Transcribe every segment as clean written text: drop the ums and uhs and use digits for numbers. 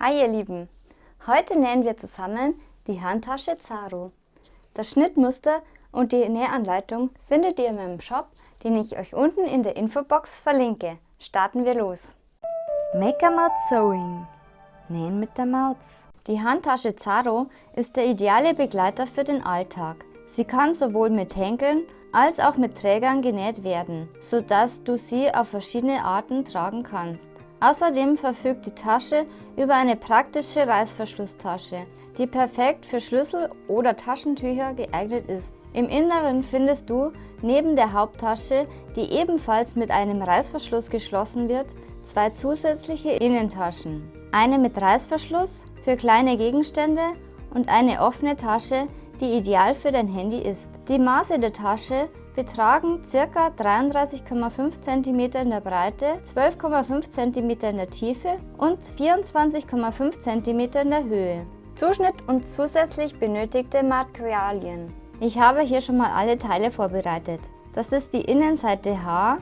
Hi ihr Lieben! Heute nähen wir zusammen die Handtasche Zaro. Das Schnittmuster und die Nähanleitung findet ihr in meinem Shop, den ich euch unten in der Infobox verlinke. Starten wir los! Make a Maut Sewing. Nähen mit der Maus. Die Handtasche Zaro ist der ideale Begleiter für den Alltag. Sie kann sowohl mit Henkeln als auch mit Trägern genäht werden, sodass du sie auf verschiedene Arten tragen kannst. Außerdem verfügt die Tasche über eine praktische Reißverschlusstasche, die perfekt für Schlüssel oder Taschentücher geeignet ist. Im Inneren findest du neben der Haupttasche, die ebenfalls mit einem Reißverschluss geschlossen wird, zwei zusätzliche Innentaschen. Eine mit Reißverschluss für kleine Gegenstände und eine offene Tasche, die ideal für dein Handy ist. Die Maße der Tasche betragen ca. 33,5 cm in der Breite, 12,5 cm in der Tiefe und 24,5 cm in der Höhe. Zuschnitt und zusätzlich benötigte Materialien. Ich habe hier schon mal alle Teile vorbereitet. Das ist die Innenseite H,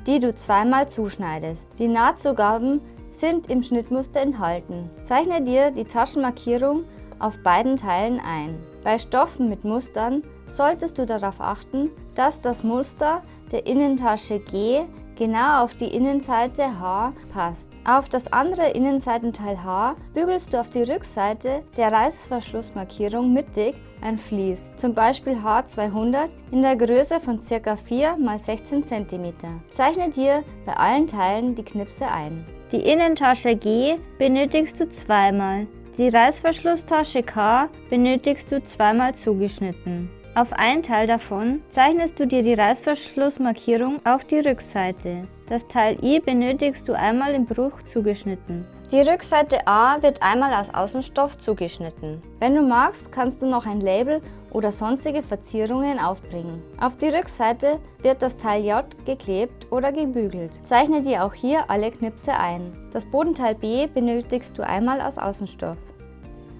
die du zweimal zuschneidest. Die Nahtzugaben sind im Schnittmuster enthalten. Zeichne dir die Taschenmarkierung auf beiden Teilen ein. Bei Stoffen mit Mustern solltest du darauf achten, dass das Muster der Innentasche G genau auf die Innenseite H passt. Auf das andere Innenseitenteil H bügelst du auf die Rückseite der Reißverschlussmarkierung mittig ein Vlies, zum Beispiel H200 in der Größe von ca. 4 x 16 cm. Zeichne dir bei allen Teilen die Knipse ein. Die Innentasche G benötigst du zweimal. Die Reißverschlusstasche K benötigst du zweimal zugeschnitten. Auf einen Teil davon zeichnest du dir die Reißverschlussmarkierung auf die Rückseite. Das Teil I benötigst du einmal im Bruch zugeschnitten. Die Rückseite A wird einmal aus Außenstoff zugeschnitten. Wenn du magst, kannst du noch ein Label oder sonstige Verzierungen aufbringen. Auf die Rückseite wird das Teil J geklebt oder gebügelt. Zeichne dir auch hier alle Knipse ein. Das Bodenteil B benötigst du einmal aus Außenstoff.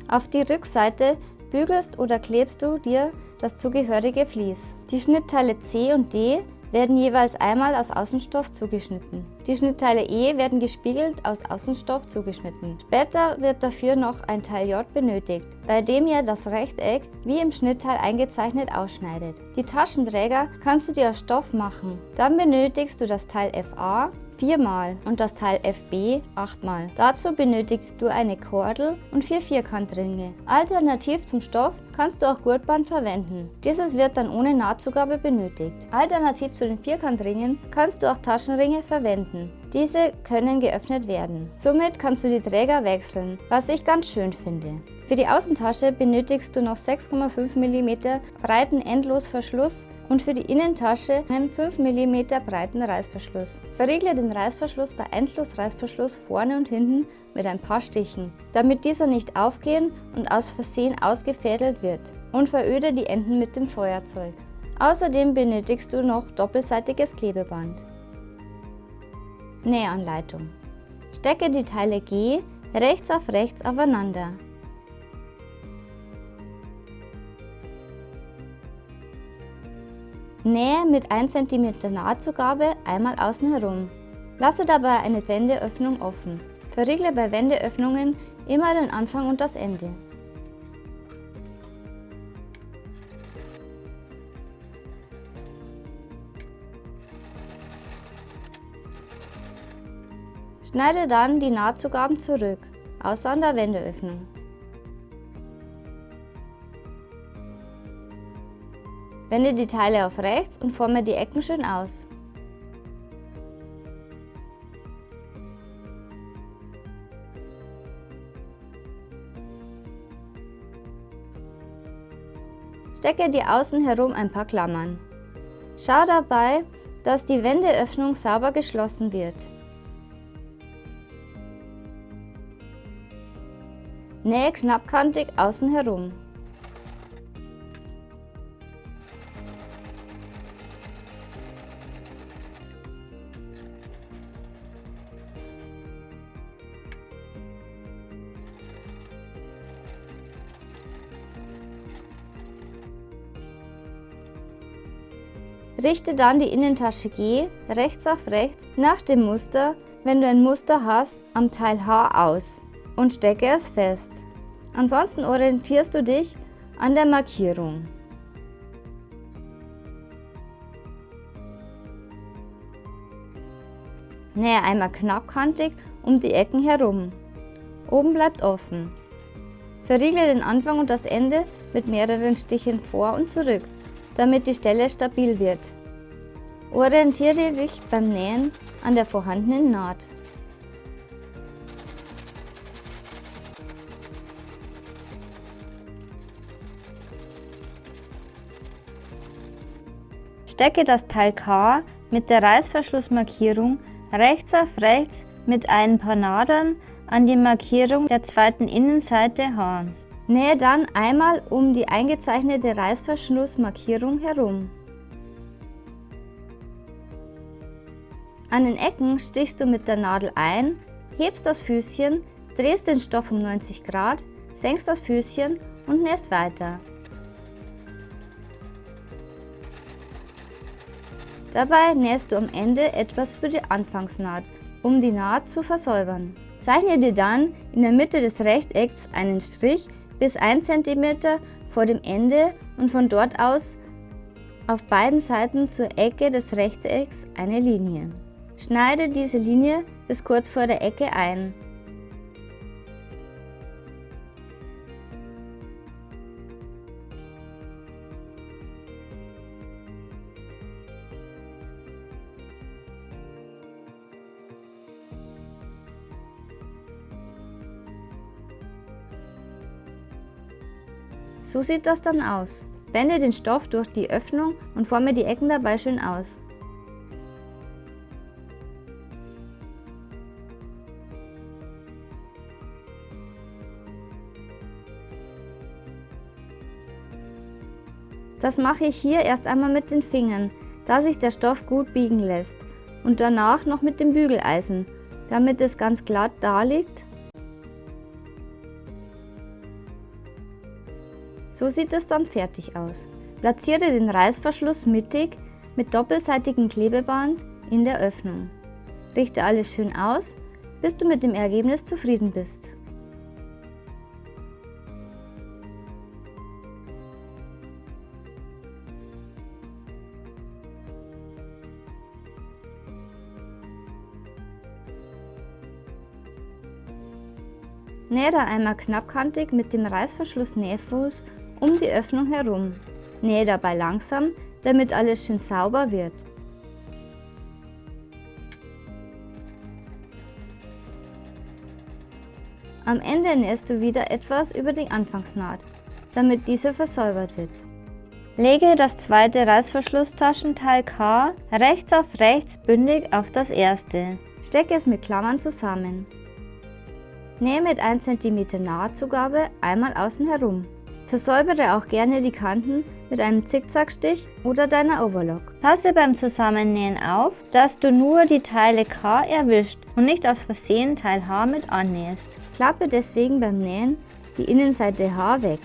Auf die Rückseite bügelst oder klebst du dir das zugehörige Vlies. Die Schnittteile C und D werden jeweils einmal aus Außenstoff zugeschnitten. Die Schnittteile E werden gespiegelt aus Außenstoff zugeschnitten. Später wird dafür noch ein Teil J benötigt, bei dem ihr das Rechteck wie im Schnittteil eingezeichnet ausschneidet. Die Taschenträger kannst du dir aus Stoff machen. Dann benötigst du das Teil FA 4-mal und das Teil FB 8-mal. Dazu benötigst du eine Kordel und 4 Vierkantringe. Alternativ zum Stoff kannst du auch Gurtband verwenden. Dieses wird dann ohne Nahtzugabe benötigt. Alternativ zu den Vierkantringen kannst du auch Taschenringe verwenden. Diese können geöffnet werden. Somit kannst du die Träger wechseln, was ich ganz schön finde. Für die Außentasche benötigst du noch 6,5 mm breiten Endlosverschluss und für die Innentasche einen 5 mm breiten Reißverschluss. Verriegle den Reißverschluss bei Endlosreißverschluss vorne und hinten mit ein paar Stichen, damit dieser nicht aufgehen und aus Versehen ausgefädelt wird, und veröde die Enden mit dem Feuerzeug. Außerdem benötigst du noch doppelseitiges Klebeband. Nähanleitung. Stecke die Teile G rechts auf rechts aufeinander. Nähe mit 1 cm Nahtzugabe einmal außen herum. Lasse dabei eine Wendeöffnung offen. Verriegle bei Wendeöffnungen immer den Anfang und das Ende. Schneide dann die Nahtzugaben zurück, außer an der Wendeöffnung. Wende die Teile auf rechts und forme die Ecken schön aus. Stecke dir außen herum ein paar Klammern. Schau dabei, dass die Wendeöffnung sauber geschlossen wird. Nähe knappkantig außen herum. Richte dann die Innentasche G rechts auf rechts nach dem Muster, wenn du ein Muster hast, am Teil H aus und stecke es fest. Ansonsten orientierst du dich an der Markierung. Nähe einmal knappkantig um die Ecken herum. Oben bleibt offen. Verriegle den Anfang und das Ende mit mehreren Stichen vor und zurück, damit die Stelle stabil wird. Orientiere dich beim Nähen an der vorhandenen Naht. Stecke das Teil K mit der Reißverschlussmarkierung rechts auf rechts mit ein paar Nadeln an die Markierung der zweiten Innenseite H. Nähe dann einmal um die eingezeichnete Reißverschlussmarkierung herum. An den Ecken stichst du mit der Nadel ein, hebst das Füßchen, drehst den Stoff um 90 Grad, senkst das Füßchen und nähst weiter. Dabei nähst du am Ende etwas für die Anfangsnaht, um die Naht zu versäubern. Zeichne dir dann in der Mitte des Rechtecks einen Strich bis 1 cm vor dem Ende und von dort aus auf beiden Seiten zur Ecke des Rechtecks eine Linie. Schneide diese Linie bis kurz vor der Ecke ein. So sieht das dann aus. Wende den Stoff durch die Öffnung und forme die Ecken dabei schön aus. Das mache ich hier erst einmal mit den Fingern, da sich der Stoff gut biegen lässt, und danach noch mit dem Bügeleisen, damit es ganz glatt da liegt. So sieht es dann fertig aus. Platziere den Reißverschluss mittig mit doppelseitigem Klebeband in der Öffnung. Richte alles schön aus, bis du mit dem Ergebnis zufrieden bist. Nähe einmal knappkantig mit dem Reißverschluss-Nähfuß um die Öffnung herum. Nähe dabei langsam, damit alles schön sauber wird. Am Ende nähst du wieder etwas über die Anfangsnaht, damit diese versäubert wird. Lege das zweite Reißverschlusstaschenteil K rechts auf rechts bündig auf das erste. Stecke es mit Klammern zusammen. Nähe mit 1 cm Nahtzugabe einmal außen herum. Versäubere auch gerne die Kanten mit einem Zickzackstich oder deiner Overlock. Passe beim Zusammennähen auf, dass du nur die Teile K erwischt und nicht aus Versehen Teil H mit annähst. Klappe deswegen beim Nähen die Innenseite H weg.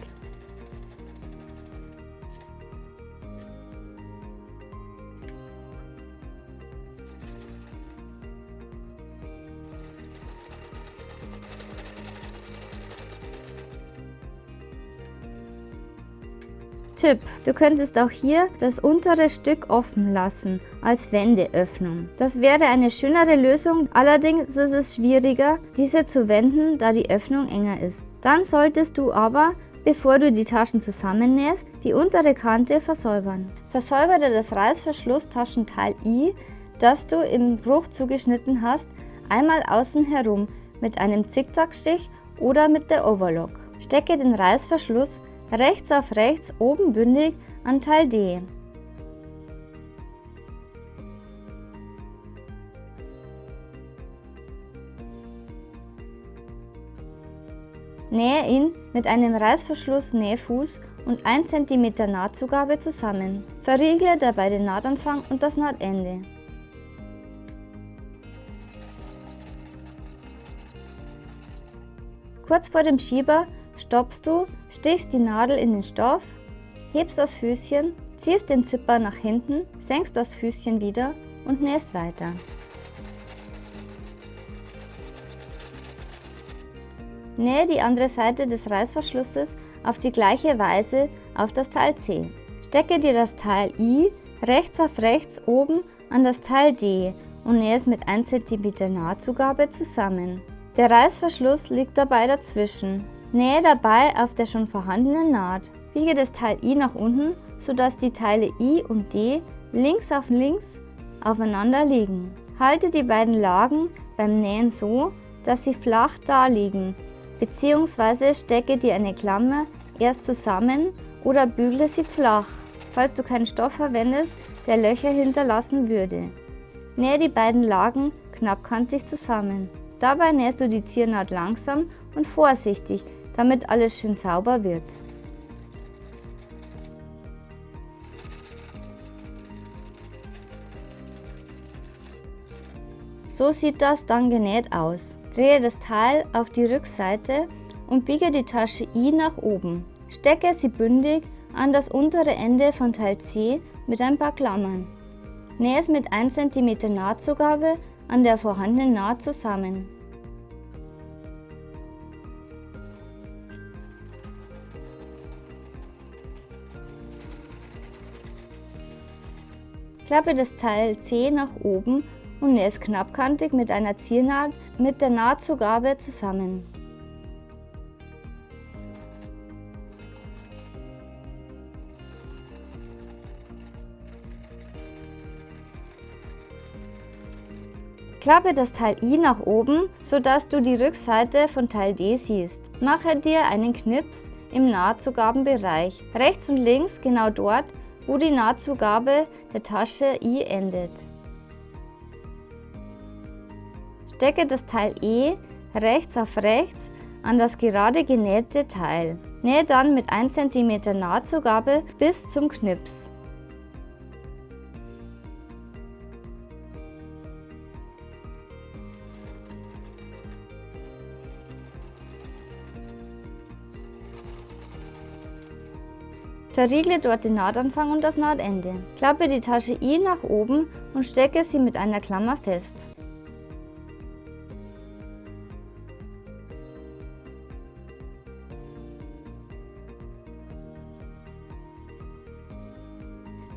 Tipp: Du könntest auch hier das untere Stück offen lassen, als Wendeöffnung. Das wäre eine schönere Lösung, allerdings ist es schwieriger, diese zu wenden, da die Öffnung enger ist. Dann solltest du aber, bevor du die Taschen zusammennähst, die untere Kante versäubern. Versäubere das Reißverschlusstaschenteil I, das du im Bruch zugeschnitten hast, einmal außen herum mit einem Zickzackstich oder mit der Overlock. Stecke den Reißverschluss rechts auf rechts oben bündig an Teil D. Nähe ihn mit einem Reißverschluss-Nähfuß und 1 cm Nahtzugabe zusammen. Verriegle dabei den Nahtanfang und das Nahtende. Kurz vor dem Schieber stoppst du, stichst die Nadel in den Stoff, hebst das Füßchen, ziehst den Zipper nach hinten, senkst das Füßchen wieder und nähst weiter. Nähe die andere Seite des Reißverschlusses auf die gleiche Weise auf das Teil C. Stecke dir das Teil I rechts auf rechts oben an das Teil D und nähe es mit 1 cm Nahtzugabe zusammen. Der Reißverschluss liegt dabei dazwischen. Nähe dabei auf der schon vorhandenen Naht. Biege das Teil I nach unten, sodass die Teile I und D links auf links aufeinander liegen. Halte die beiden Lagen beim Nähen so, dass sie flach da liegen, bzw. stecke dir eine Klammer erst zusammen oder bügle sie flach, falls du keinen Stoff verwendest, der Löcher hinterlassen würde. Nähe die beiden Lagen knappkantig zusammen. Dabei nähst du die Ziernaht langsam und vorsichtig, damit alles schön sauber wird. So sieht das dann genäht aus. Drehe das Teil auf die Rückseite und biege die Tasche I nach oben. Stecke sie bündig an das untere Ende von Teil C mit ein paar Klammern. Nähe es mit 1 cm Nahtzugabe an der vorhandenen Naht zusammen. Klappe das Teil C nach oben und nähe es knappkantig mit einer Ziernaht mit der Nahtzugabe zusammen. Klappe das Teil I nach oben, sodass du die Rückseite von Teil D siehst. Mache dir einen Knips im Nahtzugabenbereich, rechts und links genau dort, wo die Nahtzugabe der Tasche I endet. Stecke das Teil E rechts auf rechts an das gerade genähte Teil. Nähe dann mit 1 cm Nahtzugabe bis zum Knips. Verriegle dort den Nahtanfang und das Nahtende. Klappe die Tasche I nach oben und stecke sie mit einer Klammer fest.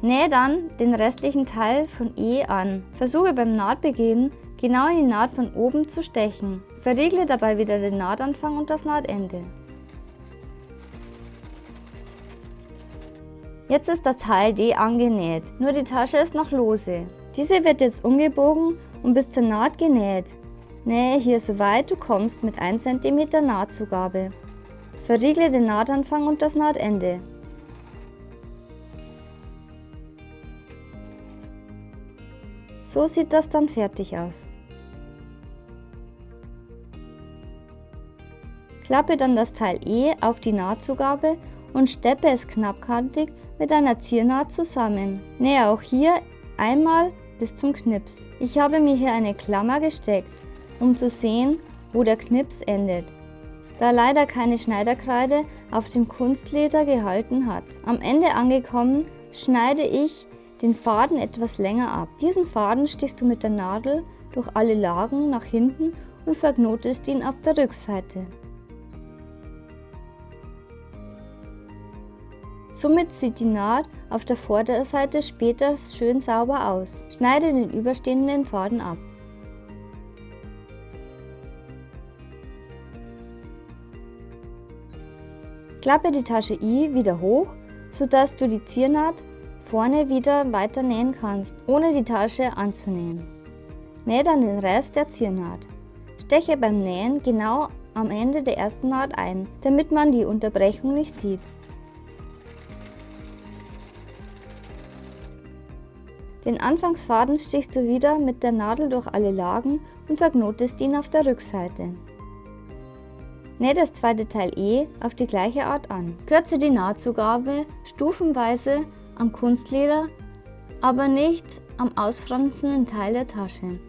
Nähe dann den restlichen Teil von E an. Versuche beim Nahtbeginn genau in die Naht von oben zu stechen. Verriegle dabei wieder den Nahtanfang und das Nahtende. Jetzt ist das Teil D angenäht, nur die Tasche ist noch lose. Diese wird jetzt umgebogen und bis zur Naht genäht. Nähe hier so weit du kommst mit 1 cm Nahtzugabe. Verriegle den Nahtanfang und das Nahtende. So sieht das dann fertig aus. Klappe dann das Teil E auf die Nahtzugabe und steppe es knappkantig mit einer Ziernaht zusammen. Nähe auch hier einmal bis zum Knips. Ich habe mir hier eine Klammer gesteckt, um zu sehen, wo der Knips endet, da leider keine Schneiderkreide auf dem Kunstleder gehalten hat. Am Ende angekommen, schneide ich den Faden etwas länger ab. Diesen Faden stichst du mit der Nadel durch alle Lagen nach hinten und verknotest ihn auf der Rückseite. Somit sieht die Naht auf der Vorderseite später schön sauber aus. Schneide den überstehenden Faden ab. Klappe die Tasche I wieder hoch, sodass du die Ziernaht vorne wieder weiter nähen kannst, ohne die Tasche anzunähen. Nähe dann den Rest der Ziernaht. Steche beim Nähen genau am Ende der ersten Naht ein, damit man die Unterbrechung nicht sieht. Den Anfangsfaden stichst du wieder mit der Nadel durch alle Lagen und verknotest ihn auf der Rückseite. Nähe das zweite Teil E auf die gleiche Art an. Kürze die Nahtzugabe stufenweise am Kunstleder, aber nicht am ausfranzenden Teil der Tasche.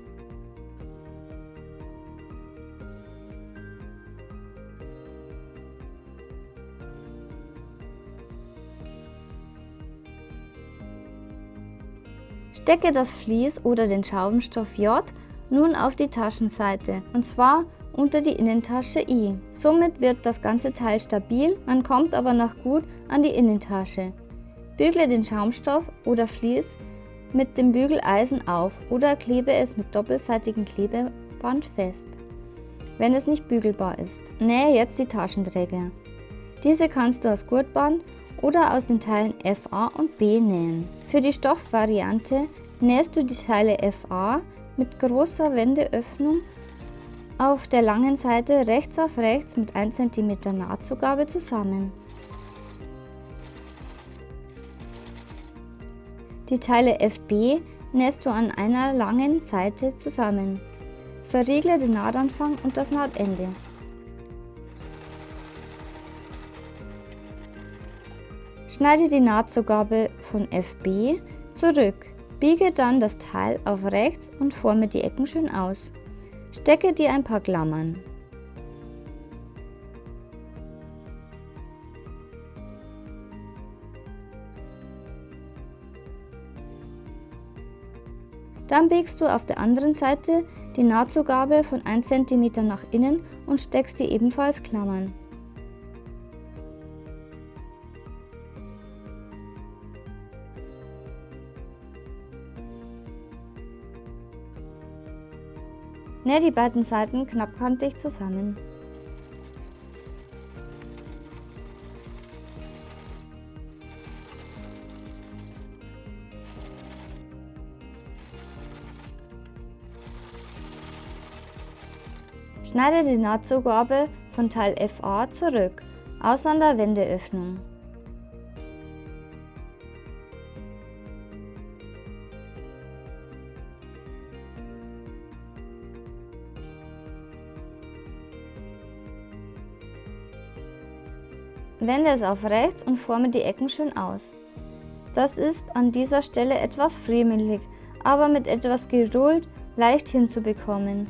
Stecke das Vlies oder den Schaumstoff J nun auf die Taschenseite, und zwar unter die Innentasche I. Somit wird das ganze Teil stabil, man kommt aber noch gut an die Innentasche. Bügle den Schaumstoff oder Vlies mit dem Bügeleisen auf oder klebe es mit doppelseitigem Klebeband fest, wenn es nicht bügelbar ist. Nähe jetzt die Taschenträger. Diese kannst du aus Gurtband oder aus den Teilen FA und B nähen. Für die Stoffvariante nähst du die Teile FA mit großer Wendeöffnung auf der langen Seite rechts auf rechts mit 1 cm Nahtzugabe zusammen. Die Teile FB nähst du an einer langen Seite zusammen. Verriegle den Nahtanfang und das Nahtende. Schneide die Nahtzugabe von FB zurück. Biege dann das Teil auf rechts und forme die Ecken schön aus. Stecke dir ein paar Klammern. Dann biegst du auf der anderen Seite die Nahtzugabe von 1 cm nach innen und steckst dir ebenfalls Klammern. Nähe die beiden Seiten knappkantig zusammen. Schneide die Nahtzugabe von Teil FA zurück, aus an der Wendeöffnung. Wende es auf rechts und forme die Ecken schön aus. Das ist an dieser Stelle etwas friemelig, aber mit etwas Geduld leicht hinzubekommen.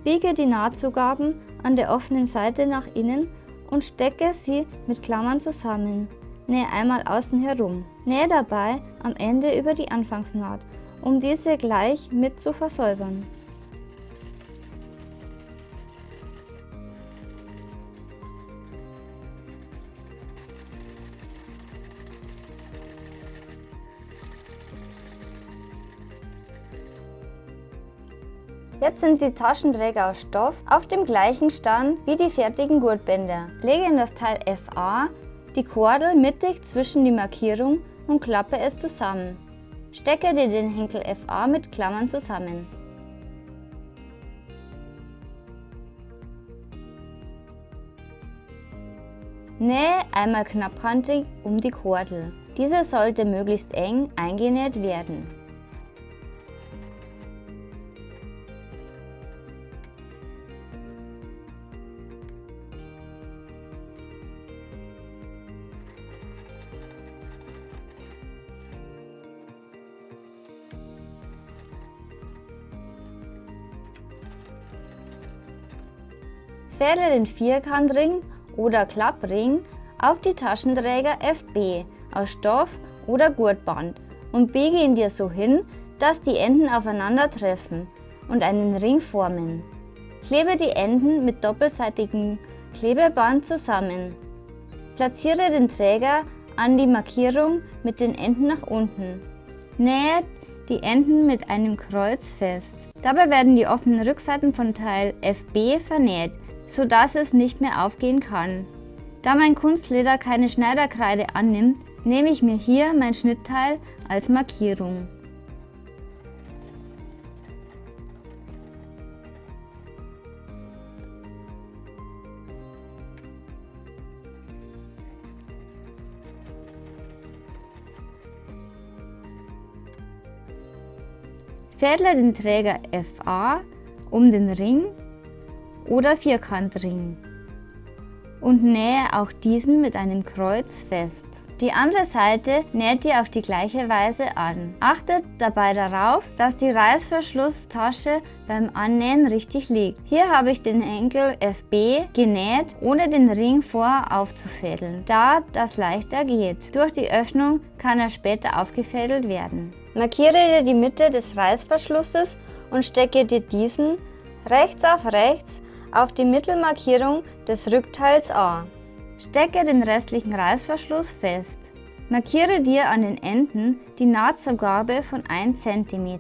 Biege die Nahtzugaben an der offenen Seite nach innen und stecke sie mit Klammern zusammen. Nähe einmal außen herum. Nähe dabei am Ende über die Anfangsnaht, um diese gleich mit zu versäubern. Jetzt sind die Taschenträger aus Stoff auf dem gleichen Stand wie die fertigen Gurtbänder. Lege in das Teil FA die Kordel mittig zwischen die Markierung und klappe es zusammen. Stecke dir den Henkel FA mit Klammern zusammen. Nähe einmal knappkantig um die Kordel. Diese sollte möglichst eng eingenäht werden. Fädle den Vierkantring oder Klappring auf die Taschenträger FB aus Stoff oder Gurtband und biege ihn dir so hin, dass die Enden aufeinandertreffen und einen Ring formen. Klebe die Enden mit doppelseitigem Klebeband zusammen. Platziere den Träger an die Markierung mit den Enden nach unten. Nähe die Enden mit einem Kreuz fest. Dabei werden die offenen Rückseiten von Teil FB vernäht, sodass es nicht mehr aufgehen kann. Da mein Kunstleder keine Schneiderkreide annimmt, nehme ich mir hier mein Schnittteil als Markierung. Fädle den Träger FA um den Ring oder Vierkantring und nähe auch diesen mit einem Kreuz fest. Die andere Seite näht ihr auf die gleiche Weise an. Achtet dabei darauf, dass die Reißverschlusstasche beim Annähen richtig liegt. Hier habe ich den Henkel FB genäht, ohne den Ring vorher aufzufädeln, da das leichter geht. Durch die Öffnung kann er später aufgefädelt werden. Markiere dir die Mitte des Reißverschlusses und stecke dir diesen rechts auf die Mittelmarkierung des Rückteils A. Stecke den restlichen Reißverschluss fest. Markiere dir an den Enden die Nahtzugabe von 1 cm.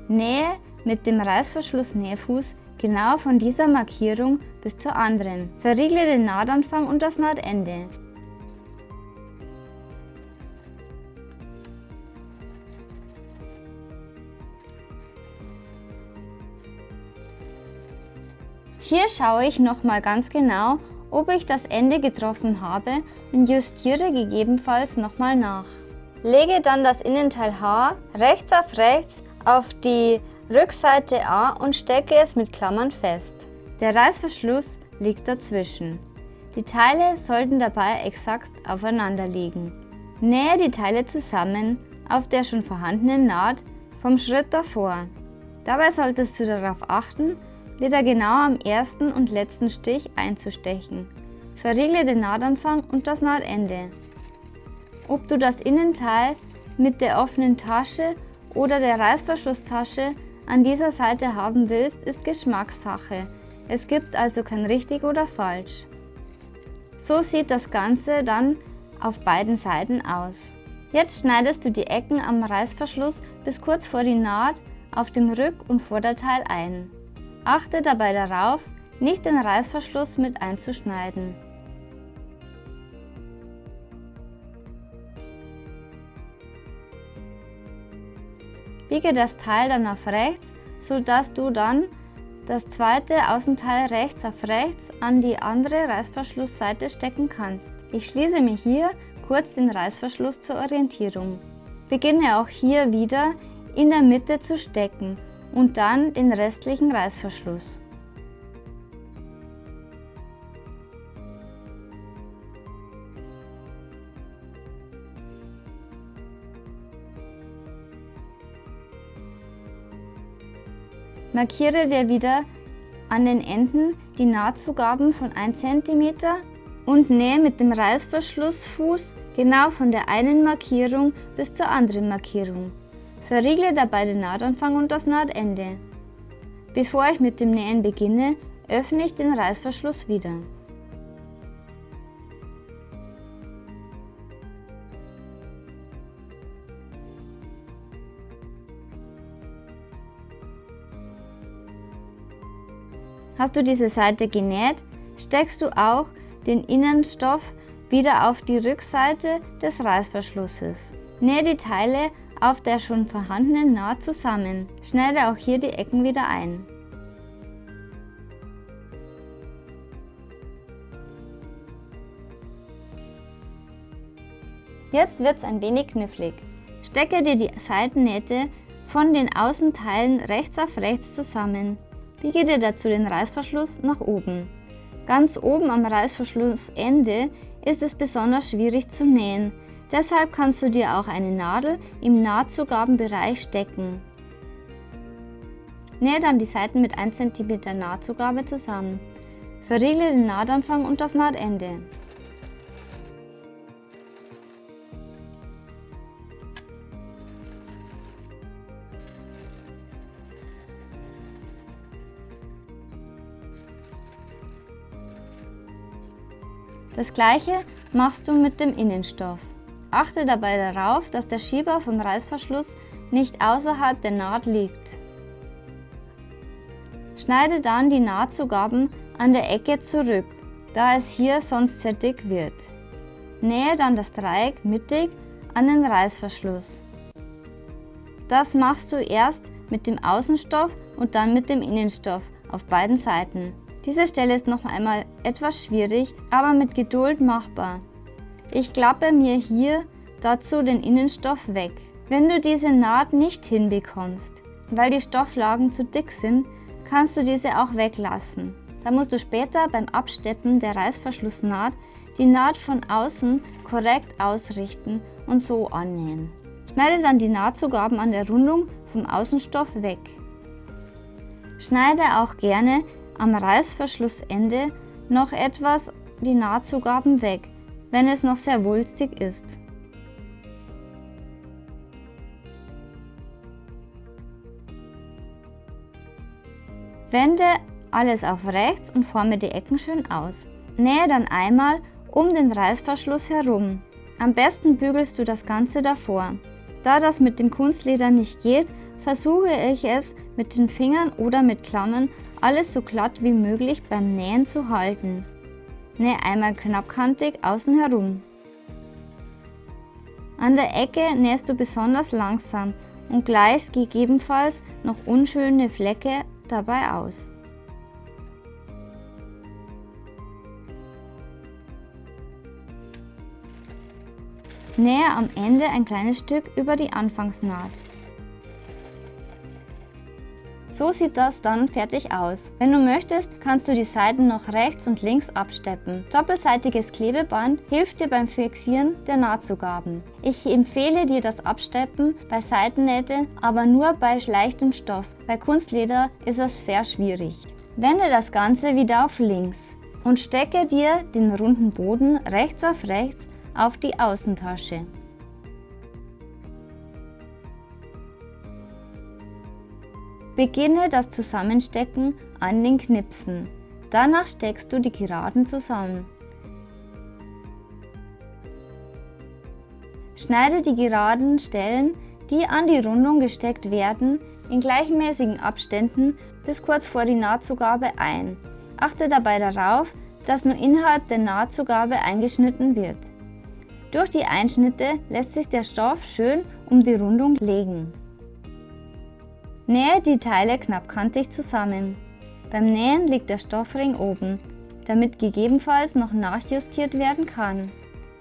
Nähe mit dem Reißverschluss-Nähfuß genau von dieser Markierung bis zur anderen. Verriegle den Nahtanfang und das Nahtende. Hier schaue ich nochmal ganz genau, ob ich das Ende getroffen habe und justiere gegebenenfalls nochmal nach. Lege dann das Innenteil H rechts auf die Rückseite A und stecke es mit Klammern fest. Der Reißverschluss liegt dazwischen. Die Teile sollten dabei exakt aufeinander liegen. Nähe die Teile zusammen auf der schon vorhandenen Naht vom Schritt davor. Dabei solltest du darauf achten, wieder genau am ersten und letzten Stich einzustechen. Verriegle den Nahtanfang und das Nahtende. Ob du das Innenteil mit der offenen Tasche oder der Reißverschlusstasche an dieser Seite haben willst, ist Geschmackssache. Es gibt also kein richtig oder falsch. So sieht das Ganze dann auf beiden Seiten aus. Jetzt schneidest du die Ecken am Reißverschluss bis kurz vor die Naht auf dem Rück- und Vorderteil ein. Achte dabei darauf, nicht den Reißverschluss mit einzuschneiden. Biege das Teil dann auf rechts, sodass du dann das zweite Außenteil rechts auf rechts an die andere Reißverschlussseite stecken kannst. Ich schließe mir hier kurz den Reißverschluss zur Orientierung. Beginne auch hier wieder in der Mitte zu stecken und dann den restlichen Reißverschluss. Markiere dir wieder an den Enden die Nahtzugaben von 1 cm und nähe mit dem Reißverschlussfuß genau von der einen Markierung bis zur anderen Markierung. Verriegle dabei den Nahtanfang und das Nahtende. Bevor ich mit dem Nähen beginne, öffne ich den Reißverschluss wieder. Hast du diese Seite genäht, steckst du auch den Innenstoff wieder auf die Rückseite des Reißverschlusses. Nähe die Teile auf der schon vorhandenen Naht zusammen. Schneide auch hier die Ecken wieder ein. Jetzt wird es ein wenig knifflig. Stecke dir die Seitennähte von den Außenteilen rechts auf rechts zusammen. Biege dir dazu den Reißverschluss nach oben. Ganz oben am Reißverschlussende ist es besonders schwierig zu nähen. Deshalb kannst du dir auch eine Nadel im Nahtzugabenbereich stecken. Nähe dann die Seiten mit 1 cm Nahtzugabe zusammen. Verriegle den Nahtanfang und das Nahtende. Das gleiche machst du mit dem Innenstoff. Achte dabei darauf, dass der Schieber vom Reißverschluss nicht außerhalb der Naht liegt. Schneide dann die Nahtzugaben an der Ecke zurück, da es hier sonst sehr dick wird. Nähe dann das Dreieck mittig an den Reißverschluss. Das machst du erst mit dem Außenstoff und dann mit dem Innenstoff auf beiden Seiten. Diese Stelle ist noch einmal etwas schwierig, aber mit Geduld machbar. Ich klappe mir hier dazu den Innenstoff weg. Wenn du diese Naht nicht hinbekommst, weil die Stofflagen zu dick sind, kannst du diese auch weglassen. Da musst du später beim Absteppen der Reißverschlussnaht die Naht von außen korrekt ausrichten und so annähen. Schneide dann die Nahtzugaben an der Rundung vom Außenstoff weg. Schneide auch gerne am Reißverschlussende noch etwas die Nahtzugaben weg, wenn es noch sehr wulstig ist. Wende alles auf rechts und forme die Ecken schön aus. Nähe dann einmal um den Reißverschluss herum. Am besten bügelst du das Ganze davor. Da das mit dem Kunstleder nicht geht, versuche ich es mit den Fingern oder mit Klammern alles so glatt wie möglich beim Nähen zu halten. Nähe einmal knappkantig außen herum. An der Ecke nähst du besonders langsam und gleichst gegebenenfalls noch unschöne Flecke dabei aus. Nähe am Ende ein kleines Stück über die Anfangsnaht. So sieht das dann fertig aus. Wenn du möchtest, kannst du die Seiten noch rechts und links absteppen. Doppelseitiges Klebeband hilft dir beim Fixieren der Nahtzugaben. Ich empfehle dir das Absteppen bei Seitennähte, aber nur bei leichtem Stoff. Bei Kunstleder ist es sehr schwierig. Wende das Ganze wieder auf links und stecke dir den runden Boden rechts auf die Außentasche. Beginne das Zusammenstecken an den Knipsen. Danach steckst du die Geraden zusammen. Schneide die geraden Stellen, die an die Rundung gesteckt werden, in gleichmäßigen Abständen bis kurz vor die Nahtzugabe ein. Achte dabei darauf, dass nur innerhalb der Nahtzugabe eingeschnitten wird. Durch die Einschnitte lässt sich der Stoff schön um die Rundung legen. Nähe die Teile knappkantig zusammen. Beim Nähen liegt der Stoffring oben, damit gegebenenfalls noch nachjustiert werden kann.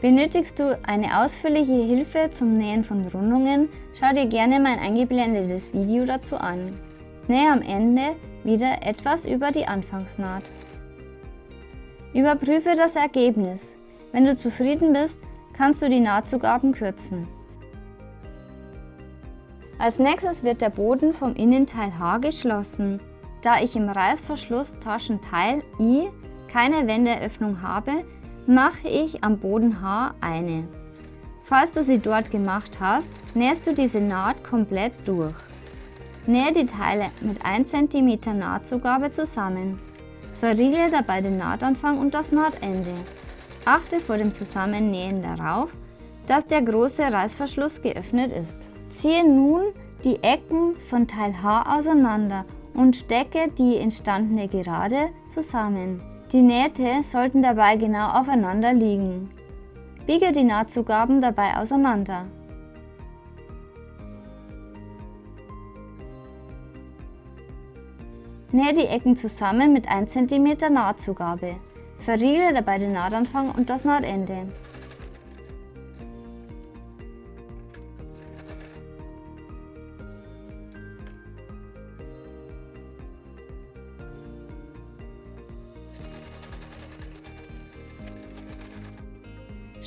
Benötigst du eine ausführliche Hilfe zum Nähen von Rundungen, schau dir gerne mein eingeblendetes Video dazu an. Nähe am Ende wieder etwas über die Anfangsnaht. Überprüfe das Ergebnis. Wenn du zufrieden bist, kannst du die Nahtzugaben kürzen. Als nächstes wird der Boden vom Innenteil H geschlossen. Da ich im Reißverschluss Taschenteil I keine Wendeöffnung habe, mache ich am Boden H eine. Falls du sie dort gemacht hast, nähst du diese Naht komplett durch. Nähe die Teile mit 1 cm Nahtzugabe zusammen. Verriegle dabei den Nahtanfang und das Nahtende. Achte vor dem Zusammennähen darauf, dass der große Reißverschluss geöffnet ist. Ziehe nun die Ecken von Teil H auseinander und stecke die entstandene Gerade zusammen. Die Nähte sollten dabei genau aufeinander liegen. Biege die Nahtzugaben dabei auseinander. Nähe die Ecken zusammen mit 1 cm Nahtzugabe. Verriegle dabei den Nahtanfang und das Nahtende.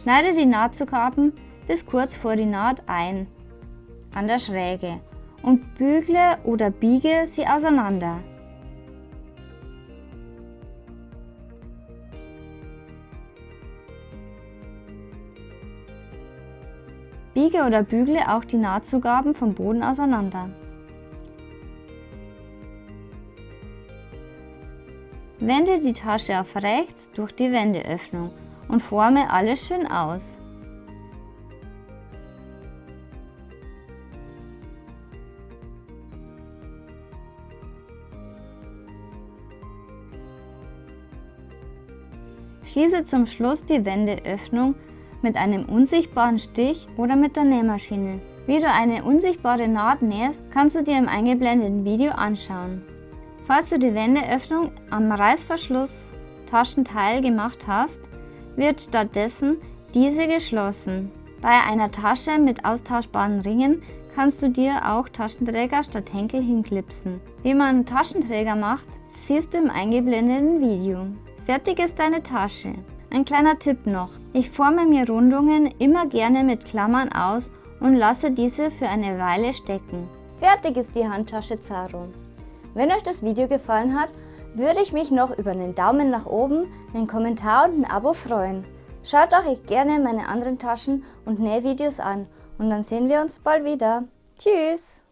Schneide die Nahtzugaben bis kurz vor die Naht ein, an der Schräge, und bügle oder biege sie auseinander. Biege oder bügle auch die Nahtzugaben vom Boden auseinander. Wende die Tasche auf rechts durch die Wendeöffnung und forme alles schön aus. Schließe zum Schluss die Wendeöffnung mit einem unsichtbaren Stich oder mit der Nähmaschine. Wie du eine unsichtbare Naht nähst, kannst du dir im eingeblendeten Video anschauen. Falls du die Wendeöffnung am Reißverschluss Taschenteil gemacht hast, wird stattdessen diese geschlossen. Bei einer Tasche mit austauschbaren Ringen kannst du dir auch Taschenträger statt Henkel hinklipsen. Wie man Taschenträger macht, siehst du im eingeblendeten Video. Fertig ist deine Tasche. Ein kleiner Tipp noch. Ich forme mir Rundungen immer gerne mit Klammern aus und lasse diese für eine Weile stecken. Fertig ist die Handtasche Zaro. Wenn euch das Video gefallen hat, würde ich mich noch über einen Daumen nach oben, einen Kommentar und ein Abo freuen. Schaut euch gerne meine anderen Taschen und Nähvideos an und dann sehen wir uns bald wieder. Tschüss!